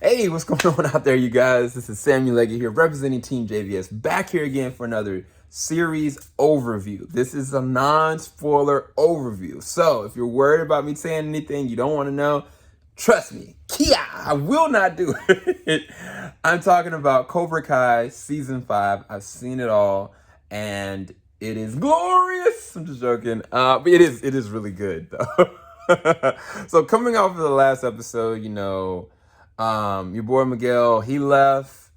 Hey, what's going on out there, you guys? This is Samuel Leggett here, representing TeamJVS, back here again for another series overview. This is a non-spoiler overview. So if you're worried about me saying anything you don't want to know, trust me, I will not do it. I'm talking about Cobra Kai Season 5. I've seen it all, and it is glorious. I'm just joking. But it is really good, though. So coming off of the last episode, your boy Miguel, he left.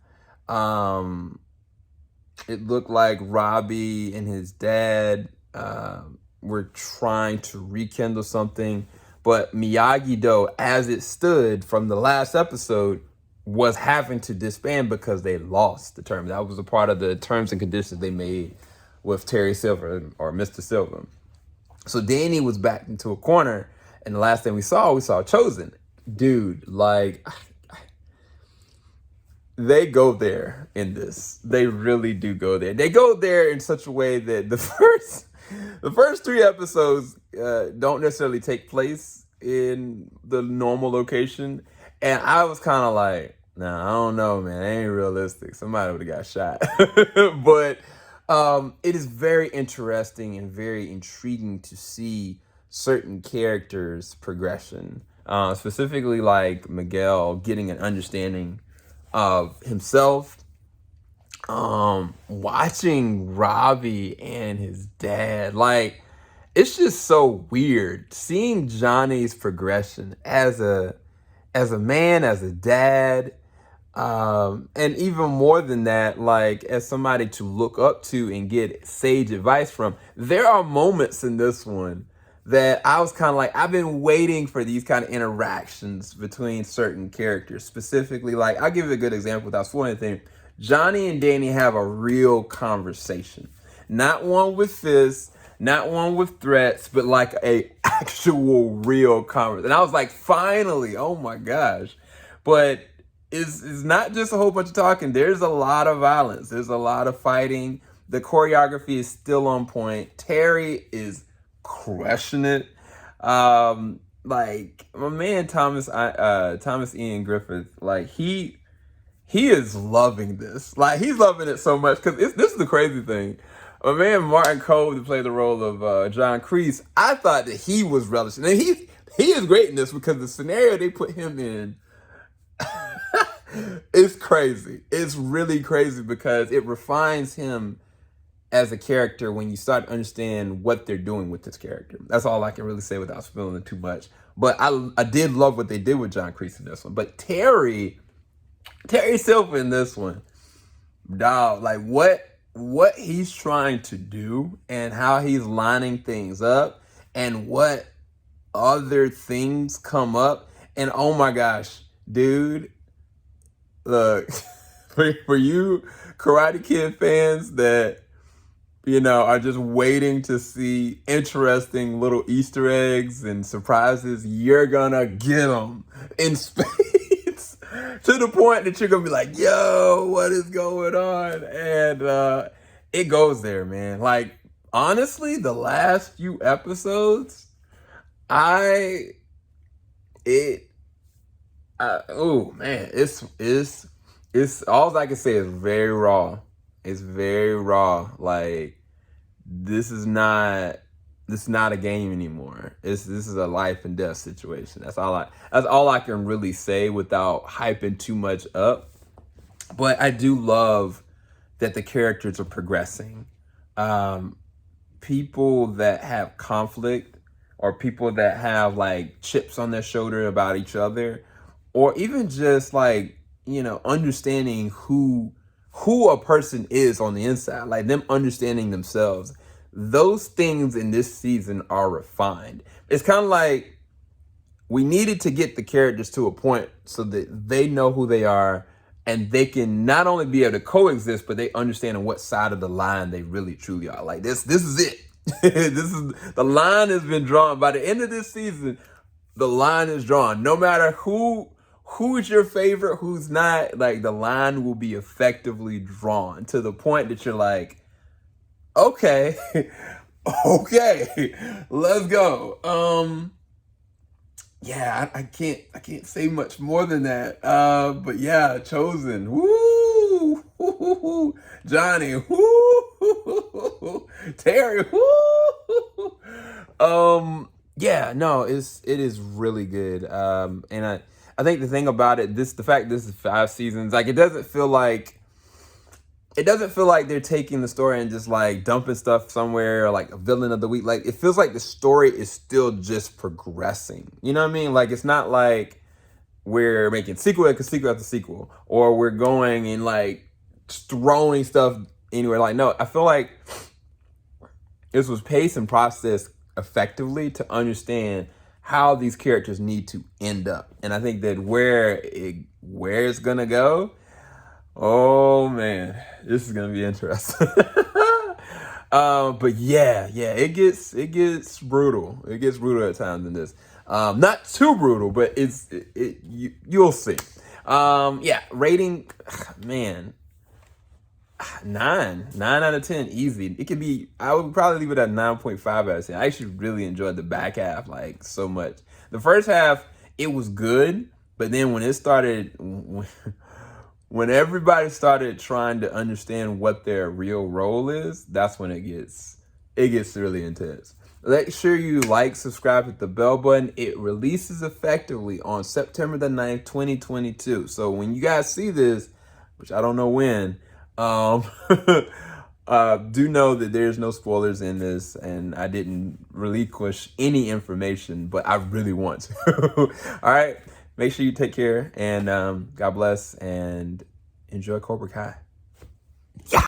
It looked like Robbie and his dad were trying to rekindle something, but Miyagi-Do, as it stood from the last episode, was having to disband because they lost the term. That was a part of the terms and conditions they made with Terry Silver, or Mr. Silver. So Danny was backed into a corner, and the last thing we saw Chosen. Dude, they go there in this. They really do go there. They go there in such a way that the first 3 episodes don't necessarily take place in the normal location. And I was kind of like, nah, I don't know, man. It ain't realistic. Somebody would have got shot. But it is very interesting and very intriguing to see certain characters' progression. Specifically like Miguel getting an understanding of himself, watching Robbie and his dad, it's just so weird seeing Johnny's progression as a man, as a dad, and even more than that, as somebody to look up to and get sage advice from. There are moments in this one that I was kind of like, I've been waiting for these kind of interactions between certain characters. Specifically, I'll give you a good example without spoiling anything. Johnny and Danny have a real conversation. Not one with fists, not one with threats, but a actual real conversation. And I was like, finally, oh my gosh. But it's not just a whole bunch of talking. There's a lot of violence. There's a lot of fighting. The choreography is still on point. Terry is crushing it. My man Thomas Ian Griffith, he is loving this. He's loving it so much because this is the crazy thing. My man Martin Cove, to play the role of John Kreese, I thought that he was relishing. And he is great in this because the scenario they put him in is crazy. It's really crazy because it refines him as a character when you start to understand what they're doing with this character. That's all I can really say without spilling it too much. But I did love what they did with John Kreese in this one. But Terry Silver in this one, dog, what he's trying to do and how he's lining things up and what other things come up. And oh my gosh, dude, look, for you Karate Kid fans that are just waiting to see interesting little Easter eggs and surprises, you're gonna get them in spades to the point that you're gonna be like, yo, what is going on? And it goes there, man. Honestly, the last few episodes, it's all I can say is very raw. It's very raw. This is not a game anymore. This is a life and death situation. That's all I can really say without hyping too much up. But I do love that the characters are progressing. People that have conflict, or people that have chips on their shoulder about each other, or even just understanding who a person is on the inside, them understanding themselves. Those things in this season are refined. It's kind of we needed to get the characters to a point so that they know who they are and they can not only be able to coexist, but they understand on what side of the line they really truly are. This is it. The line has been drawn. By the end of this season, the line is drawn. No matter who's your favorite, who's not, the line will be effectively drawn to the point that you're like, okay, let's go. yeah, I can't say much more than that. But yeah, Chosen. Woo! Johnny. Woo! Terry. Woo! Yeah, no, it is really good. And I think the thing about it, the fact this is 5 seasons, like it doesn't feel like they're taking the story and just like dumping stuff somewhere or like a villain of the week. Like it feels like the story is still just progressing. You know what I mean? Like it's not like we're making sequel after sequel after sequel, or we're going and like throwing stuff anywhere. Like no, I feel like this was paced and processed effectively to understand how these characters need to end up. And I think that where it's gonna go, oh man, this is gonna be interesting. But yeah, it gets brutal. It gets brutal at times in this. Not too brutal, but you'll see. Yeah, rating, man, 9 out of 10, easy. It could be. I would probably leave it at 9.5 out of 10. I actually really enjoyed the back half like so much. The first half it was good, but then when it started. When everybody started trying to understand what their real role is, that's when it gets really intense. Make sure you like, subscribe, hit the bell button. It releases effectively on September the 9th, 2022. So when you guys see this, which I don't know when, do know that there's no spoilers in this, and I didn't relinquish any information, but I really want to. All right. Make sure you take care, and God bless, and enjoy Cobra Kai.